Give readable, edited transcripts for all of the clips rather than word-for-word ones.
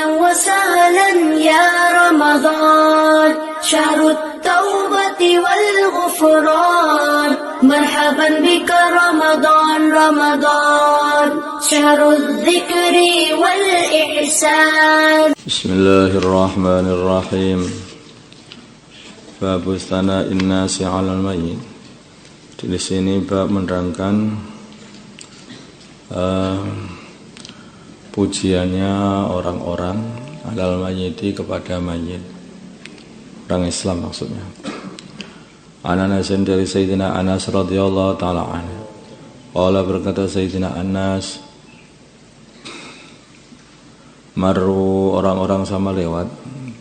أهلا وسهلا يا رمضان شهر التوبة والغفران مرحبا بك رمضان رمضان شهر الذكر والإحسان. بسم الله الرحمن الرحيم. Bab tsana'in nasi 'alal mayyit. Di sini bab menerangkan pujiannya orang-orang 'alal mayyiti kepada mayit. Orang Islam maksudnya. Anas dari Sayyidina Anas radhiyallahu taala anhu. Qala berkata Sayyidina Anas, maru orang-orang sama lewat,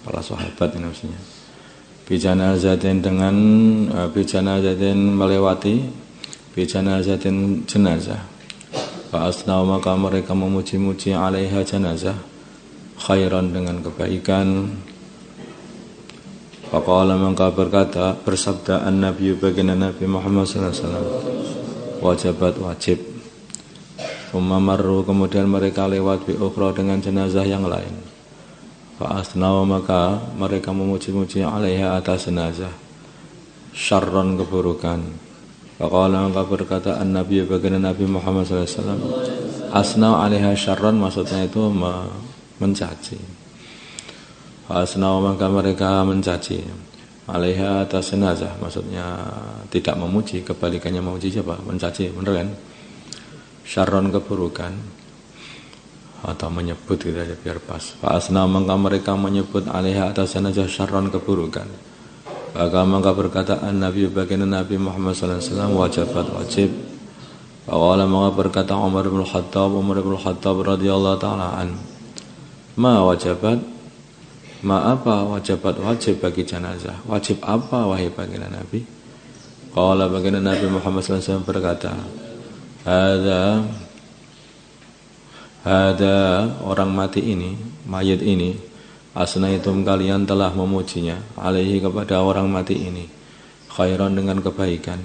para sahabat ini maksudnya. Bijanazatin dengan bijanazatin melewati bijanazatin jenazah. Fa asnau maka mereka memuji-muji alaiha jenazah khairan dengan kebaikan. Faqala maka berkata bersabda an-nabi baginda Nabi Muhammad sallallahu alaihi wasallam wajibat wajib. Summa marru kemudian mereka lewat bi ukhra dengan jenazah yang lain. Fa'asnaw maka mereka memuji-muji alaiha atas jenazah syarran keburukan. Faqala maka berkata an-nabi baginda Nabi Muhammad sallallahu alaihi wasallam asnaw alaiha syarran maksudnya itu mencaci. Fa'asnaw maka mereka mencaci alaiha atas jenazah maksudnya tidak memuji, kebalikannya memuji siapa? Mencaci, benar kan? Syarran keburukan atau menyebut gitu aja biar pas. Fa'asna maka mereka menyebut alaiha atas jenazah syarran keburukan. Maka berkata an-nabi baginda Nabi Muhammad sallallahu alaihi wasallam wajibat wajib. Faqala maka berkata Umar bin Khattab radhiyallahu taala an. Ma wajibat? Ma apa wajibat wajib bagi jenazah? Wajib apa wahai baginda Nabi? Qala baginda Nabi Muhammad sallallahu alaihi wasallam berkata, Ada orang mati ini, mayit ini, asnaitum kalian telah memujinya, alaihi kepada orang mati ini, khairan dengan kebaikan,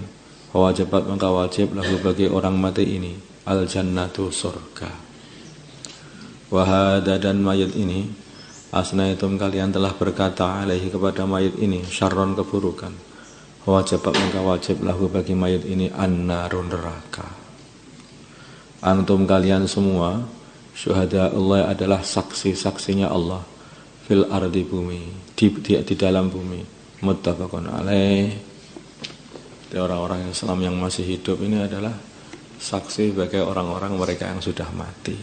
wajibat maka wajib lahu bagi orang mati ini, al jannatu surga. Wahada dan mayit ini, asnaitum kalian telah berkata alaihi kepada mayit ini, syarron keburukan, wajibat maka wajib lahu bagi mayit ini, an-narun neraka. Antum kalian semua syuhada Allah adalah saksi-saksinya Allah fil ardi bumi di dalam bumi muttafaqun alaih. Orang-orang Islam yang masih hidup ini adalah saksi bagi orang-orang mereka yang sudah mati.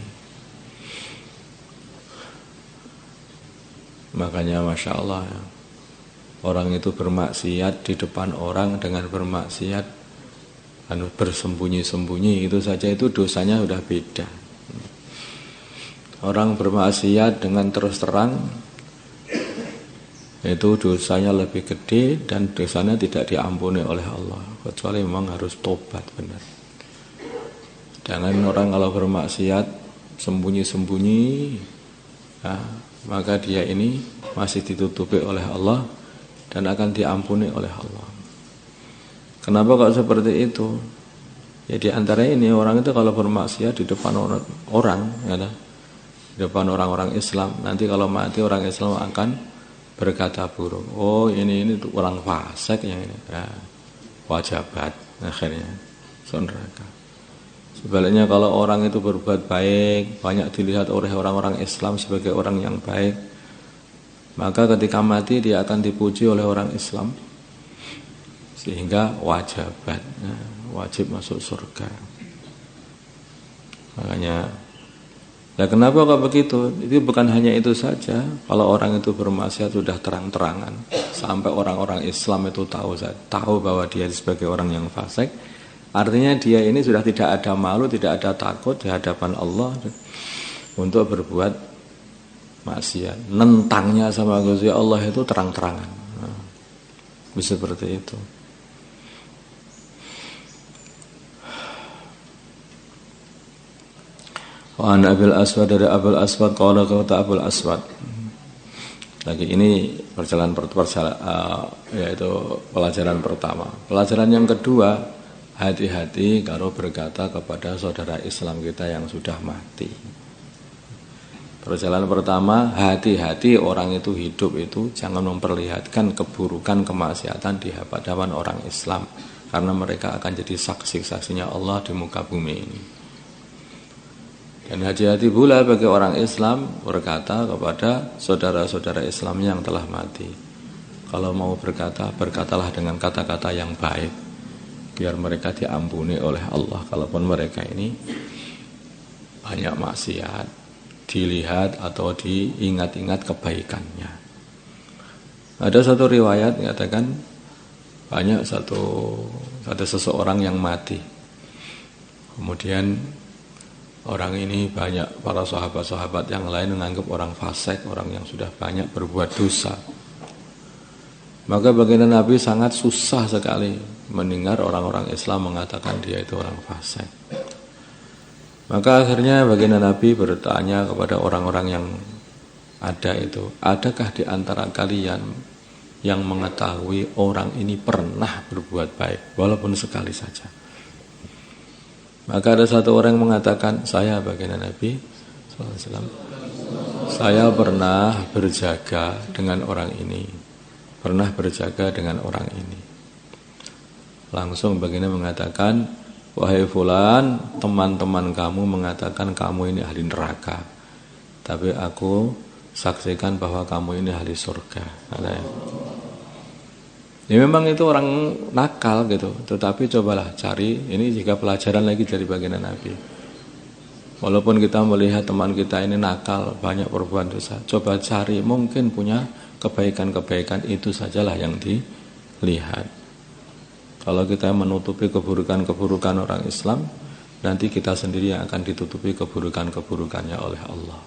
Makanya Masya Allah orang itu bermaksiat di depan orang dengan bermaksiat bersembunyi-sembunyi itu saja itu dosanya sudah beda. Orang bermaksiat dengan terus terang itu dosanya lebih gede dan dosanya tidak diampuni oleh Allah kecuali memang harus tobat benar. Jangan orang kalau bermaksiat sembunyi-sembunyi maka dia ini masih ditutupi oleh Allah dan akan diampuni oleh Allah. Kenapa kok seperti itu? Ya di antara ini orang itu kalau bermaksiat di depan orang ya, di depan orang-orang Islam, nanti kalau mati orang Islam akan berkata buruk. Oh ini orang fasik yang ini, ya, wajibat akhirnya neraka. Sebaliknya kalau orang itu berbuat baik, banyak dilihat oleh orang-orang Islam sebagai orang yang baik, maka ketika mati dia akan dipuji oleh orang Islam, sehingga wajibat, wajib masuk surga. Makanya kenapa kok begitu? Itu bukan hanya itu saja. Kalau orang itu bermaksiat sudah terang-terangan, sampai orang-orang Islam itu tahu bahwa dia sebagai orang yang fasik, artinya dia ini sudah tidak ada malu, tidak ada takut di hadapan Allah untuk berbuat maksiat. Nentangnya sama Gusti Allah itu terang-terangan. Bisa seperti itu. Wa an Abil Aswad dari Abil Aswad qala kata Abil Aswad. Lagi ini yaitu pelajaran pertama. Pelajaran yang kedua, hati-hati kalau berkata kepada saudara Islam kita yang sudah mati. Perjalanan pertama, hati-hati orang itu hidup itu jangan memperlihatkan keburukan, kemaksiatan di hadapan orang Islam, karena mereka akan jadi saksi-saksinya Allah di muka bumi ini. Dan hati-hati pula bagi orang Islam berkata kepada saudara-saudara Islam yang telah mati, kalau mau berkata, berkatalah dengan kata-kata yang baik, biar mereka diampuni oleh Allah. Kalaupun mereka ini banyak maksiat, dilihat atau diingat-ingat kebaikannya. Ada satu riwayat mengatakan ada seseorang yang mati. Kemudian orang ini banyak para sahabat-sahabat yang lain menganggap orang fasik, orang yang sudah banyak berbuat dosa. Maka baginda Nabi sangat susah sekali mendengar orang-orang Islam mengatakan dia itu orang fasik. Maka akhirnya baginda Nabi bertanya kepada orang-orang yang ada itu, adakah di antara kalian yang mengetahui orang ini pernah berbuat baik, walaupun sekali saja? Maka ada satu orang yang mengatakan, saya baginda Nabi SAW, saya pernah berjaga dengan orang ini, pernah berjaga dengan orang ini. Langsung baginda mengatakan, wahai fulan, teman-teman kamu mengatakan kamu ini ahli neraka, tapi aku saksikan bahwa kamu ini ahli surga. Ya memang itu orang nakal gitu, tetapi cobalah cari, ini juga pelajaran lagi dari baginda Nabi. Walaupun kita melihat teman kita ini nakal, banyak perbuatan dosa, coba cari, mungkin punya kebaikan-kebaikan, itu sajalah yang dilihat. Kalau kita menutupi keburukan-keburukan orang Islam, nanti kita sendiri yang akan ditutupi keburukan-keburukannya oleh Allah.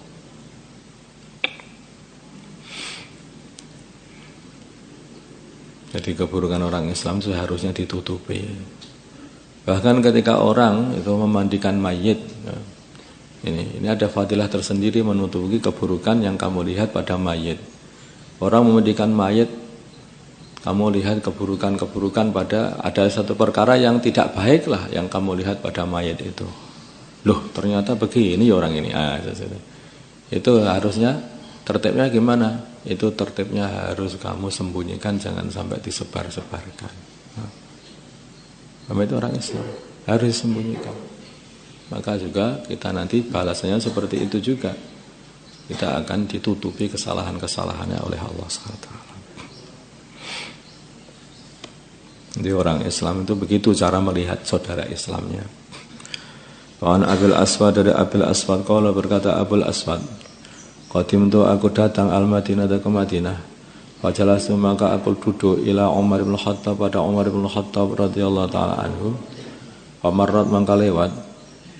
Jadi keburukan orang Islam seharusnya ditutupi. Bahkan ketika orang itu memandikan mayit, ini ada fadilah tersendiri menutupi keburukan yang kamu lihat pada mayit. Orang memandikan mayit, kamu lihat keburukan-keburukan pada ada satu perkara yang tidak baik lah yang kamu lihat pada mayat itu. Loh, ternyata begini orang ini. Itu harusnya tertibnya gimana? Itu tertibnya harus kamu sembunyikan, jangan sampai disebar-sebarkan. Itu orang Islam harus disembunyikan. Maka juga kita nanti balasannya seperti itu juga. Kita akan ditutupi kesalahan-kesalahannya oleh Allah SWT. Jadi orang Islam itu begitu cara melihat saudara Islamnya. Wan Abil Aswad, dari Abil Aswad, qala berkata Abul Aswad, qadimtu aku datang al-Madinah ke Madinah. Fajalasu maka aku duduk ila Umar bin Khattab, pada Umar bin Khattab radhiyallahu taala anhu. Famarrat maka lewat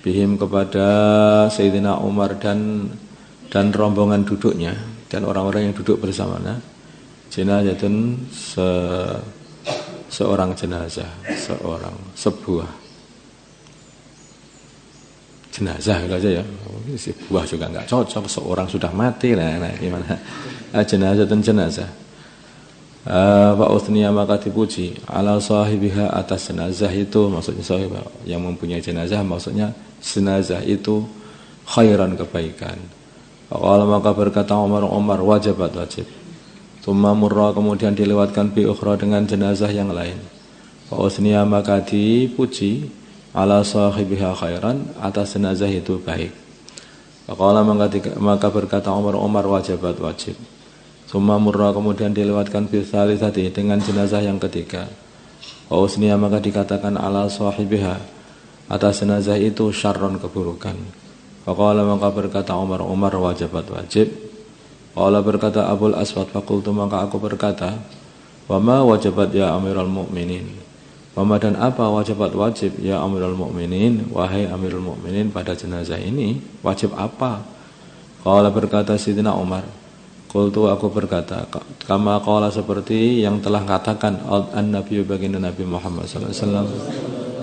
bihim kepada Sayyidina Umar dan rombongan duduknya dan orang-orang yang duduk bersamanya. Jenazatun seorang jenazah, sebuah jenazah gitu aja ya. Sebuah juga enggak cocok, seorang sudah mati lah, gimana? Jenazah dan jenazah. Wa uthniya maka dipuji ala sahibiha, atas jenazah itu, maksudnya sahib yang mempunyai jenazah, maksudnya jenazah itu khairan, kebaikan. Qala maka berkata Umar wajibat, wajib. Tsumma murra kemudian dilewatkan bi ukhra dengan jenazah yang lain. Fa usniya maka dipuji ala sahibiha khairan, atas jenazah itu baik. Faqala maka berkata Umar wajibat, wajib. Tsumma murra kemudian dilewatkan bi tsalitsati dengan jenazah yang ketiga. Fa usniya maka dikatakan ala sahibiha, atas jenazah itu syarron, keburukan. Faqala maka berkata Umar wajibat, wajib. Qala berkata Abul Aswad, faqultu maka aku berkata, wa ma wajibat ya Amirul Mukminin, wa ma dan apa wajibat wajib ya Amirul Mukminin, wahai Amirul Mukminin, pada jenazah ini wajib apa? Qala berkata Sayyidina Umar, qultu aku berkata, kama qala seperti yang telah katakan an-Nabi baginda Nabi Muhammad sallallahu alaihi wasallam,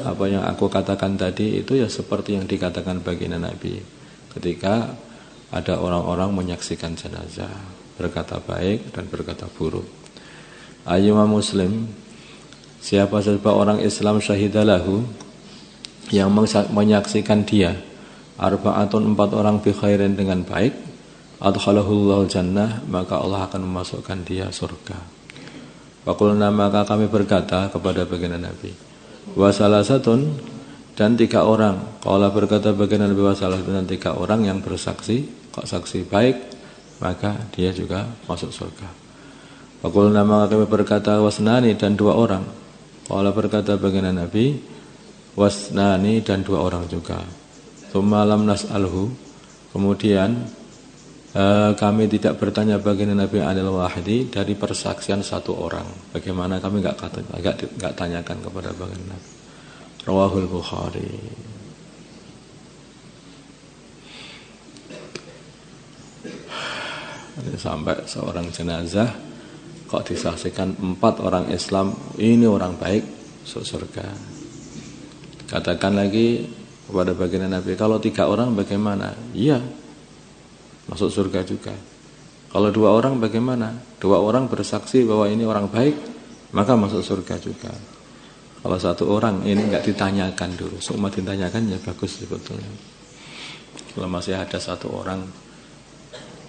apa yang aku katakan tadi itu ya seperti yang dikatakan baginda Nabi ketika ada orang-orang menyaksikan jenazah, berkata baik dan berkata buruk. Ayyuma muslim, siapa saja orang Islam syahidalahu, yang menyaksikan dia, arba'atun 4 orang bi khairin dengan baik, adkhalahullahu jannah, maka Allah akan memasukkan dia surga. Faqulna, maka kami berkata kepada baginda Nabi, wa salasatun, dan 3 orang. Qala, berkata baginda Nabi, wa salasatun, dan 3 orang yang bersaksi, kok saksi baik, maka dia juga masuk surga. Faqulna, maka kami berkata, wasnani, dan 2 orang. Qala, berkata baginda Nabi, wasnani, dan 2 orang juga. Tsumma lam nas'alhu, kemudian kami tidak bertanya baginda Nabi anil wahidi, dari persaksian 1 orang. Bagaimana kami enggak tanyakan kepada baginda Nabi. Rawahul Bukhari. Sampai seorang jenazah kok disaksikan 4 orang Islam, ini orang baik, masuk surga. Katakan lagi kepada baginda Nabi, kalau 3 orang bagaimana? Iya, masuk surga juga. Kalau 2 orang bagaimana? 2 orang bersaksi bahwa ini orang baik, maka masuk surga juga. Kalau 1 orang ini enggak ditanyakan dulu, semua ditanyakan ya bagus sebetulnya. Kalau masih ada 1 orang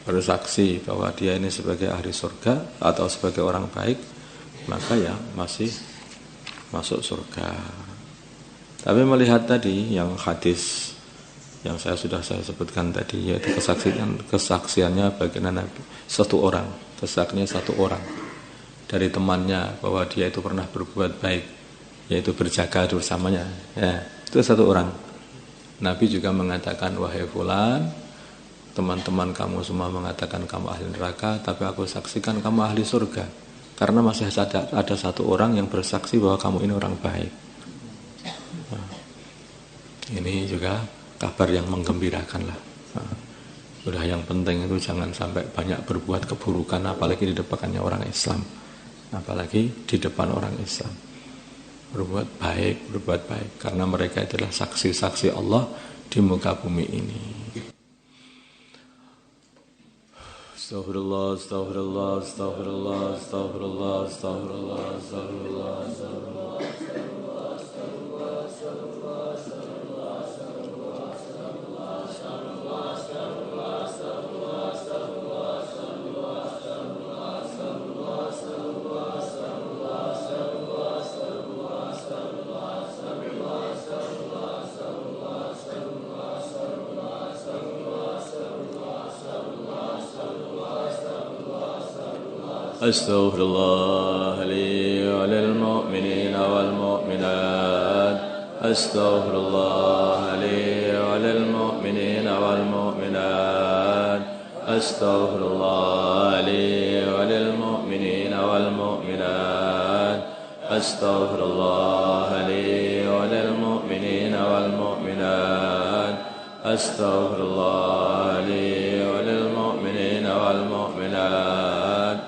bersaksi bahwa dia ini sebagai ahli surga atau sebagai orang baik, maka ya masih masuk surga. Tapi melihat tadi yang hadis yang saya sebutkan tadi, yaitu kesaksiannya baginda Nabi 1 orang, kesaksiannya 1 orang dari temannya bahwa dia itu pernah berbuat baik, yaitu berjaga bersamanya, ya, itu 1 orang. Nabi juga mengatakan, wahai fulan, teman-teman kamu semua mengatakan kamu ahli neraka, tapi aku saksikan kamu ahli surga, karena masih ada 1 orang yang bersaksi bahwa kamu ini orang baik. Nah, ini juga kabar yang menggembirakan lah. Nah, udah yang penting itu jangan sampai banyak berbuat keburukan, apalagi di depannya orang Islam, apalagi di depan orang Islam. Berbuat baik, karena mereka adalah saksi-saksi Allah di muka bumi ini. Astaghfirullah, astaghfirullah, astaghfirullah, astaghfirullah, astaghfirullah, astaghfirullah, astaghfirullah. أستغفر الله لي وللمؤمنين والمؤمنات أستغفر الله لي وللمؤمنين والمؤمنات أستغفر الله لي وللمؤمنين والمؤمنات أستغفر الله لي وللمؤمنين والمؤمنات أستغفر الله لي وللمؤمنين والمؤمنات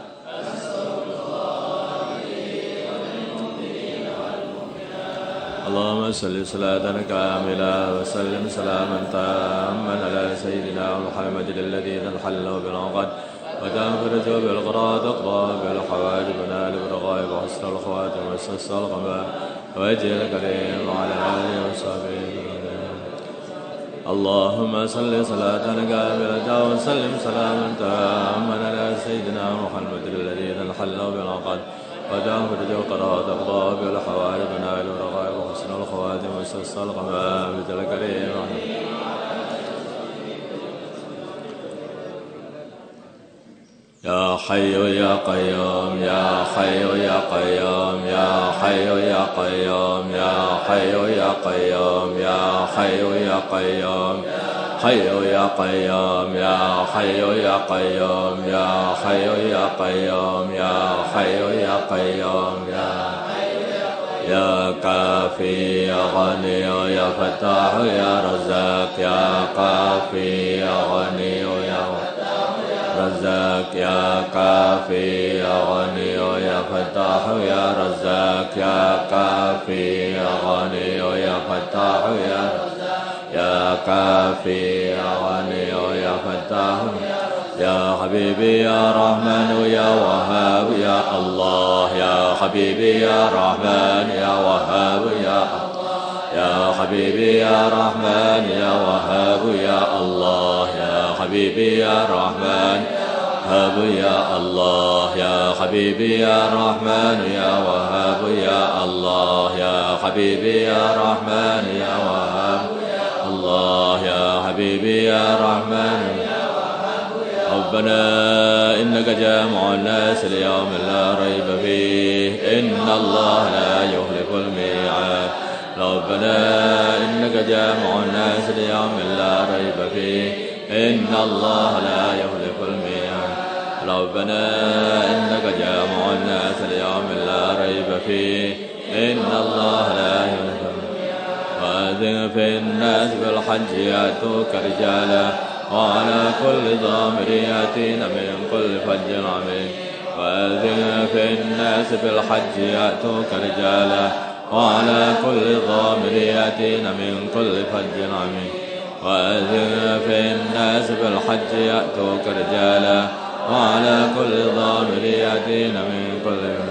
اللهم صل صلاة كاملة وسلم سلاما تاما على سيدنا محمد الذي تنحل بالعقد وتنفرج بالقراء تقضى بالحوائج ونال بالرغائب وحسن الخواتم وسس القمام وجه الكريم وعلى آله وصحبه. اللهم صل صلاة كاملة وسلم سلاما تاما على سيدنا محمد الذي تنحل بالعقد وتنفرج بالقراء تقضى بالحوائج ونال بالرغائب وحسن الخواتم وسس القمام وجه الكريم. يا حي يا قيوم يا حي يا قيوم يا حي يا قيوم يا حي يا قيوم يا حي يا قيوم حي يا قيوم يا حي يا قيوم يا حي يا قيوم يا حي يا قيوم يا كافي يا غني يا فتاح يا رزاق يا كافي يا غني يا رزاق يا كافي يا غني يا فتاح يا رزاق يا كافي يا غني يا فتاح يا كافي يا غني يا فتاح يا حبيبي يا رحمن يا وهاب يا الله يا حبيبي يا رحمن يا وهاب يا حبيبي يا رحمن يا وهاب يا الله يا حبيبي يا رحمن وهاب يا الله يا حبيبي يا رحمن يا وهاب يا الله يا حبيبي يا رحمن يا وهاب الله يا حبيبي يا رحمن ربنا إنك جامع الناس ليوم لا ريب فيه إن الله لا يخلف الميعاد ربنا إنك جامع الناس ليوم لا ريب فيه إن الله لا يخلف الميعاد ربنا إنك جامع الناس ليوم لا ريب فيه إن الله لا يخلف وأذن في الناس بالحج يأتوك رجالا وعلى كل ضامر يأتين من كل فج عميق وأذن في الناس بالحج يأتوك رجالا وعلى كل ضامر يأتين من كل فج عميق وأذن في الناس بالحج يأتوك رجالا وعلى كل ضامر يأتين من كل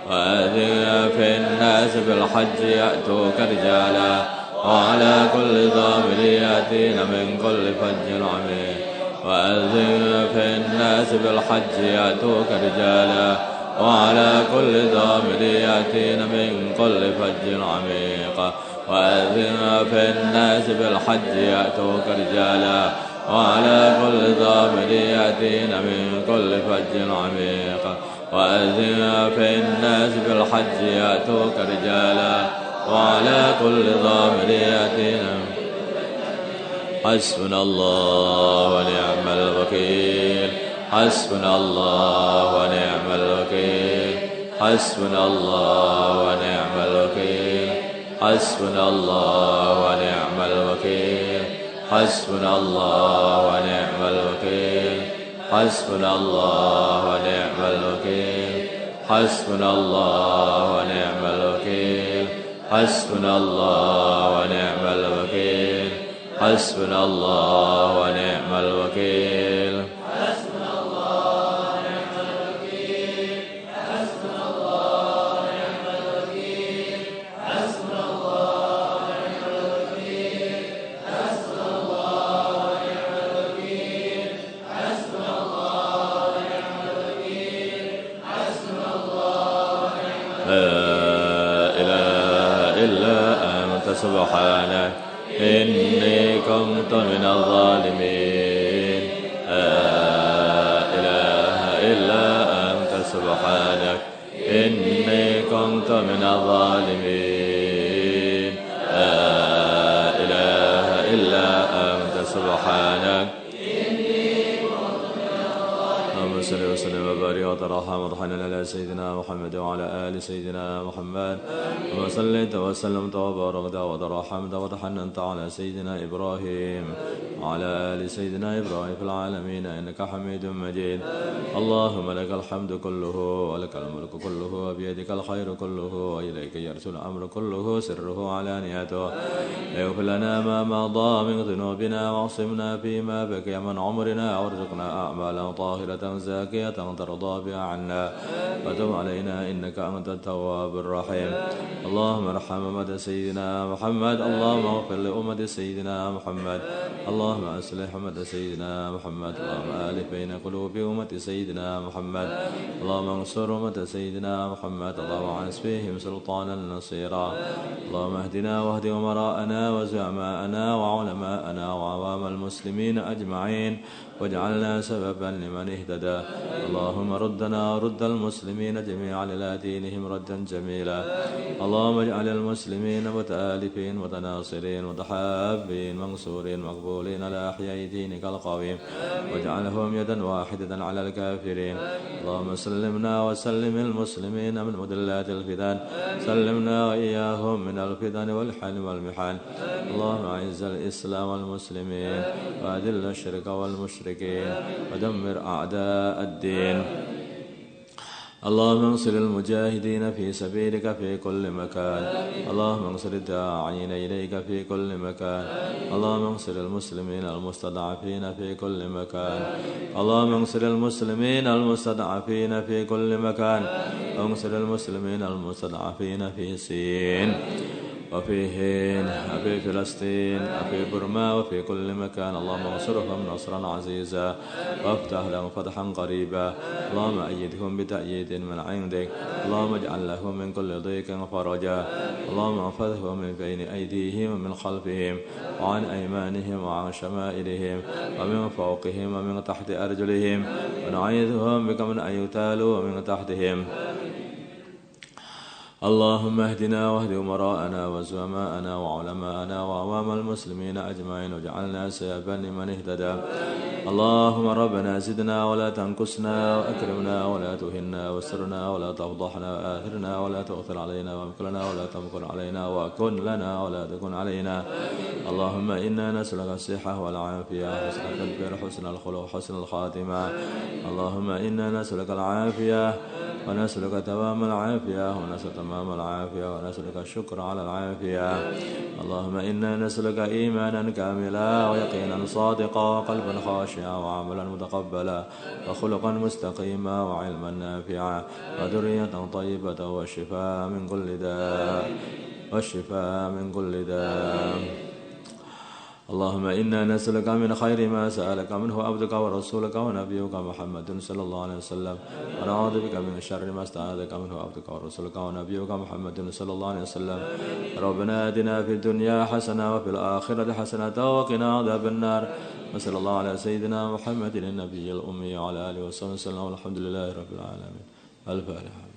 وأذن في الناس بالحج يأتوك رجالا وعلى كل ضامر يأتين من كل فج عميق وأذن في الناس بالحج يأتوك رجالا وعلى كل ضامر يأتين من كل فج عميق وأذن في الناس بالحج يأتوك رجالا وعلى كل ضامر يأتين من كل فج عميق وأذن في الناس بالحج يأتوك رجالا وعلى كل ضامر يأتين حسبنا الله ونعم الوكيل حسبنا الله ونعم الوكيل حسبنا الله ونعم الوكيل حسبنا الله ونعم الوكيل حسبنا الله ونعم الوكيل حسبنا الله ونعم الوكيل حسبنا الله ونعم الوكيل حسبنا الله ونعم الوكيل حسبنا الله ونعم الوكيل حسبنا الله ونعم الوكيل حسبنا الله ونعم الوكيل حسبنا الله ونعم الوكيل حسبنا الله ونعم الوكيل حسبنا الله ونعم الوكيل حسبنا الله ونعم الوكيل لا إله إلا أنت سبحانك إني كنت من الظالمين لا إله إلا أنت سبحانك إني كنت من الظالمين لا إله إلا أنت سبحانك صلى وسلم وبارك وترحم وتحنن على سيدنا محمد وعلى آل سيدنا محمد وما صليت وسلمت وباركت وترحمت وتحننت على سيدنا إبراهيم وعلى آل سيدنا إبراهيم في العالمين إنك حميد مجيد اللهم لك الحمد كله ولك الملك كله وبيدك الخير كله وإليك يرسل الأمر كله سره علانيته اغفر لنا ما مضى من ذنوبنا واعصمنا فيما بقي من عمرنا وارزقنا أعمالا طاهرة زاكية ترضى بها عنا وتب علينا إنك أنت التواب الرحيم اللهم ارحم أمة سيدنا محمد اللهم اغفر لأمة سيدنا محمد اللهم أصلح أمة سيدنا محمد اللهم آلف بين قلوب أمة سيدنا محمد اللهم انصر أمة سيدنا محمد اللهم عنس فيهم سلطانا نصيرا اللهم اهدنا واهد أمراءنا وزعماءنا وعلماءنا وعوام المسلمين أجمعين واجعلنا سببا لمن اهتدى اللهم ردنا ورد المسلمين جميعا إلى دينهم ردا جميلا اللهم اجعل المسلمين متآلفين متناصرين متحابين منصورين مقبولين على أحياء دينك القويم واجعلهم يدا واحدة على الكافرين اللهم سلمنا وسلم المسلمين من مدلات الفتن سلمنا وإياهم من الفتن والحل والمحال اللهم أعز الإسلام والمسلمين وأذل الشرك والمشركين ودمر أعداء الدين اللهم انصر المجاهدين في سبيلك في كل مكان اللهم انصر الداعين إليك في كل مكان اللهم انصر المسلمين المستضعفين في كل مكان اللهم انصر المسلمين المستضعفين في كل مكان انصر المسلمين المستضعفين في سين وفي هند وفي فلسطين وفي برما وفي كل مكان. اللهم انصرهم نصرا عزيزا وافتح لهم فتحا قريبا. اللهم أيدهم بتأييد من عندك. اللهم اجعل لهم من كل ضيق فرجا. اللهم احفظهم من بين أيديهم ومن خلفهم وعن أيمانهم وعن شمائلهم ومن فوقهم ومن تحت أرجلهم ونعيذهم بك من أن يغتالوا ومن تحتهم. اللهم اهدنا واهد أمراءنا وزعماءنا وعلماءنا وعوام المسلمين أجمعين واجعلنا سببا لمن اهتدى. اللهم ربنا زدنا ولا تنقصنا وأكرمنا ولا تهنا واسترنا ولا تفضحنا وآثرنا ولا تؤثر علينا وامكرنا ولا تمكر علينا وكن لنا ولا تكن علينا. اللهم إنا نسألك الصحة والعافية حسن التدبير حسن الخلق حسن الخاتمة. اللهم إنا نسألك العافية ونسألك تمام العافية ونسألك تمام العافية ونسألك الشكر على العافية. اللهم إنا نسألك إيمانا كاملا ويقينا صادقا وقلبا خاشعا وعملا متقبلا وخلقا مستقيما وعلما نافعا وذرية طيبة والشفاء من كل داء والشفاء من كل داء. اللهم إنا نسألك من خير ما سألك منه عبدك ورسولك ونبيك محمد صلى الله عليه وسلم ونعوذ بك من شر ما استعاذك منه عبدك ورسولك ونبيك محمد صلى الله عليه وسلم. ربنا آتنا في الدنيا حسنة وفي الآخرة حسنة وقنا عذاب النار. وصلى الله على سيدنا محمد النبي الأمي وعلى آله وصحبه وسلم والحمد لله رب العالمين. الفاتحة.